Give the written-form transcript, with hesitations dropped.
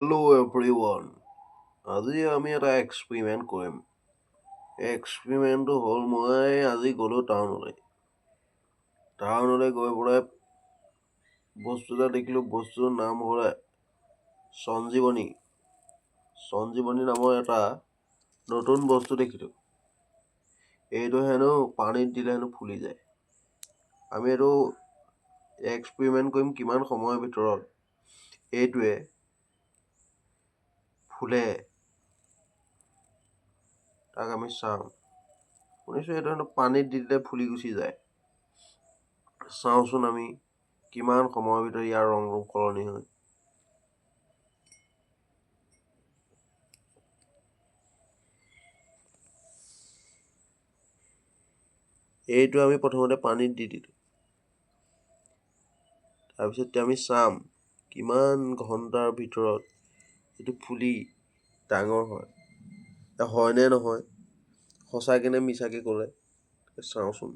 Hello everyone. আজি আমি এটা এক্সপেৰিমেণ্ট কৰিম। এই এক্সপেৰিমেণ্টটো হ'ল মই আজি গ'লোঁ টাউনলৈ গৈ পেলাই বস্তু এটা দেখিলোঁ। বস্তুটোৰ নাম হ'ল সঞ্জীৱনী নামৰ এটা নতুন বস্তু দেখিলোঁ। এইটো হেনো পানীত দিলে হেনো ফুলি যায়। আমি এইটো এক্সপেৰিমেণ্ট কৰিম কিমান সময়ৰ ভিতৰত এইটোৱে ফুলে তাক আমি চাম। শুনিছোঁ এইটো হেনো পানীত দি দিলে ফুলি গুচি যায়। চাওঁচোন আমি কিমান সময়ৰ ভিতৰত ইয়াৰ ৰং ৰূপ সলনি হয়। এইটো আমি প্ৰথমতে পানীত দি দিলোঁ। তাৰপিছত আমি চাম কিমান ঘণ্টাৰ ভিতৰত এইটো ফুলি ডাঙৰ হয়। হয়নে নহয়, সঁচাকৈ নে মিছাকৈ ক'লে চাওঁচোন।